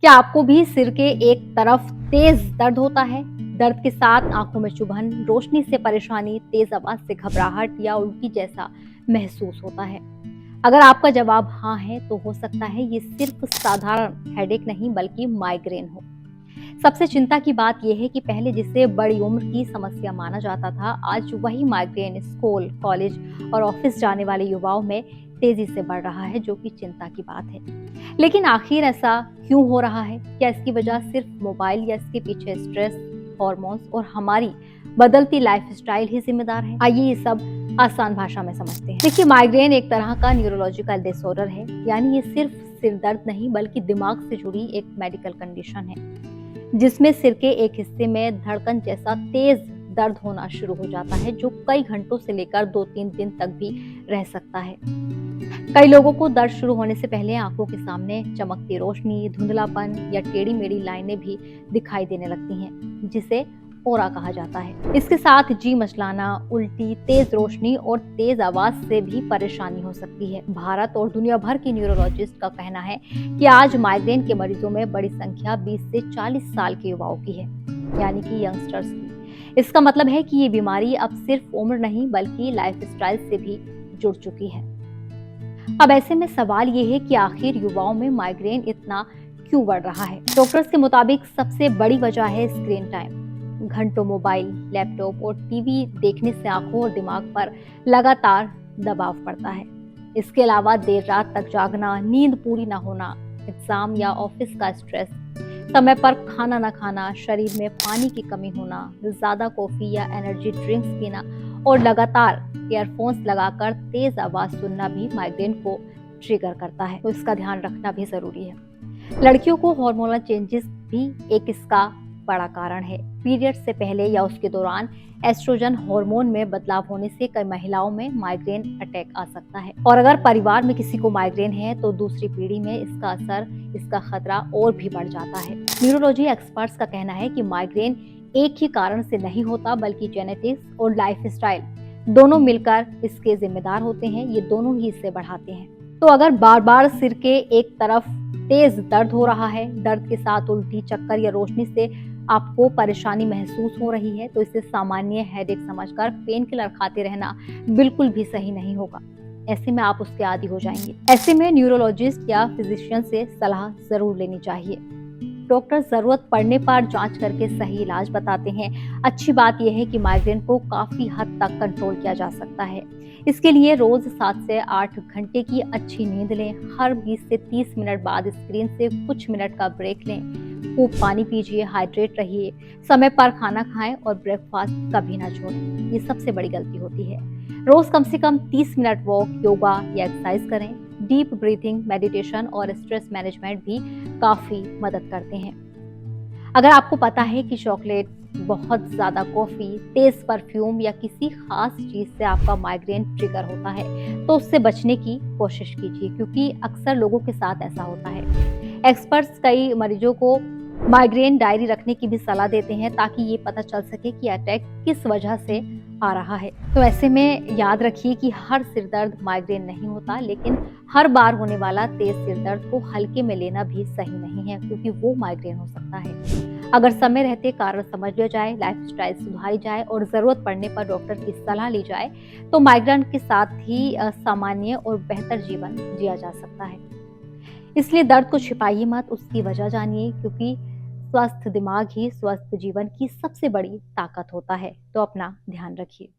क्या आपको भी सिर के एक तरफ तेज दर्द होता है? दर्द के साथ आंखों में चुभन, रोशनी से परेशानी, तेज आवाज से घबराहट या उल्टी जैसा महसूस होता है? अगर आपका जवाब हाँ है, तो हो सकता है ये सिर्फ साधारण हेडेक नहीं बल्कि माइग्रेन हो। सबसे चिंता की बात यह है कि पहले जिसे बड़ी उम्र की समस्या माना जाता था, आज वही माइग्रेन स्कूल, कॉलेज और ऑफिस जाने वाले युवाओं में तेजी से बढ़ रहा है, जो कि चिंता की बात है। लेकिन आखिर ऐसा क्यों हो रहा है? क्या इसकी वजह सिर्फ मोबाइल या इसके पीछे स्ट्रेस, हॉर्मोन्स और हमारी बदलती लाइफस्टाइल ही जिम्मेदार है? आइए ये सब आसान भाषा में समझते हैं। देखिए, माइग्रेन एक तरह का न्यूरोलॉजिकल डिसऑर्डर है, यानी ये सिर्फ सिर दर्द नहीं बल्कि दिमाग से जुड़ी एक मेडिकल कंडीशन है, जिसमें सिर के एक हिस्से में धड़कन जैसा तेज दर्द होना शुरू हो जाता है, जो कई घंटों से लेकर 2-3 दिन तक भी रह सकता है। कई लोगों को दर्द शुरू होने से पहले आंखों के सामने चमकती रोशनी, धुंधलापन या टेढ़ी मेढ़ी लाइनें भी दिखाई देने लगती हैं, जिसे ओरा कहा जाता है। इसके साथ जी मचलाना, उल्टी, तेज रोशनी और तेज आवाज से भी परेशानी हो सकती है। भारत और दुनिया भर के न्यूरोलॉजिस्ट का कहना है कि आज माइग्रेन के मरीजों में बड़ी संख्या 20 से 40 साल के युवाओं की है, यानी कि यंगस्टर्स की। इसका मतलब है कि ये बीमारी अब सिर्फ उम्र नहीं बल्कि लाइफस्टाइल से भी जुड़ चुकी है। अब ऐसे में सवाल ये है कि आखिर युवाओं में माइग्रेन इतना क्यों बढ़ रहा है? डॉक्टर्स के मुताबिक सबसे बड़ी वजह है स्क्रीन टाइम। घंटों मोबाइल, लैपटॉप और टीवी देखने से आंखों और दिमाग पर लगातार दबाव पड़ता है। इसके अलावा देर रात तक जागना, नींद पूरी न होना, एग्जाम या ऑफिस का स्ट्रेस, समय पर खाना न खाना, शरीर में पानी की कमी होना, ज्यादा कॉफी या एनर्जी ड्रिंक्स पीना और लगातार ईयरफोन्स लगाकर तेज आवाज सुनना भी माइग्रेन को ट्रिगर करता है, तो इसका ध्यान रखना भी जरूरी है। लड़कियों को हार्मोनल चेंजेस भी एक इसका बड़ा कारण है। पीरियड से पहले या उसके दौरान एस्ट्रोजन हार्मोन में बदलाव होने से कई महिलाओं में माइग्रेन अटैक आ सकता है, और अगर परिवार में किसी को माइग्रेन है तो दूसरी पीढ़ी में इसका असर, इसका खतरा और भी बढ़ जाता है। न्यूरोलॉजी एक्सपर्ट्स का कहना है कि माइग्रेन एक ही कारण से नहीं होता बल्कि जेनेटिक्स और लाइफस्टाइल दोनों मिलकर इसके जिम्मेदार होते हैं। ये दोनों ही इसे बढ़ाते हैं। तो अगर बार बार सिर के एक तरफ तेज दर्द हो रहा है, दर्द के साथ उल्टी, चक्कर या रोशनी से आपको परेशानी महसूस हो रही है, तो इसे सामान्य हेडेक समझकर पेन किलर खाते रहना बिल्कुल भी सही नहीं होगा। ऐसे में आप उसके आदी हो जाएंगे। ऐसे में न्यूरोलॉजिस्ट या फिजिशियन से सलाह जरूर लेनी चाहिए। डॉक्टर जरूरत पड़ने पर जांच करके सही इलाज बताते हैं। अच्छी बात यह है कि माइग्रेन को काफी हद तक कंट्रोल किया जा सकता है। इसके लिए रोज 7 से 8 घंटे की अच्छी नींद लें। हर 20 से 30 मिनट बाद स्क्रीन से कुछ मिनट का ब्रेक लें। खूब पानी पीजिए, हाइड्रेट रहिए, समय पर खाना खाएं और ब्रेकफास्ट कभी ना छोड़ें। ये सबसे बड़ी गलती होती है। रोज कम से कम 30 मिनट वॉक, योगा या एक्सरसाइज करें। डीप ब्रीथिंग, मेडिटेशन और स्ट्रेस मैनेजमेंट भी काफी मदद करते हैं। अगर आपको पता है कि चॉकलेट, बहुत ज्यादा कॉफी, तेज परफ्यूम या किसी खास चीज से आपका माइग्रेन ट्रिगर होता है, तो उससे बचने की कोशिश कीजिए, क्योंकि अक्सर लोगों के साथ ऐसा होता है। एक्सपर्ट्स कई मरीजों को माइग्रेन डायरी रखने की भी सलाह देते हैं, ताकि ये पता चल सके कि अटैक किस वजह से आ रहा है। तो ऐसे में याद रखिए कि हर सिर दर्द माइग्रेन नहीं होता, लेकिन हर बार होने वाला तेज सिर दर्द को हल्के में लेना भी सही नहीं है, क्योंकि वो माइग्रेन हो सकता है। अगर समय रहते कारण समझ लिया जाए, लाइफस्टाइल सुधारी जाए और जरूरत पड़ने पर डॉक्टर की सलाह ली जाए, तो माइग्रेन के साथ ही सामान्य और बेहतर जीवन जिया जा सकता है। इसलिए दर्द को छिपाइए मत, उसकी वजह जानिए, क्योंकि स्वस्थ दिमाग ही स्वस्थ जीवन की सबसे बड़ी ताकत होता है। तो अपना ध्यान रखिए।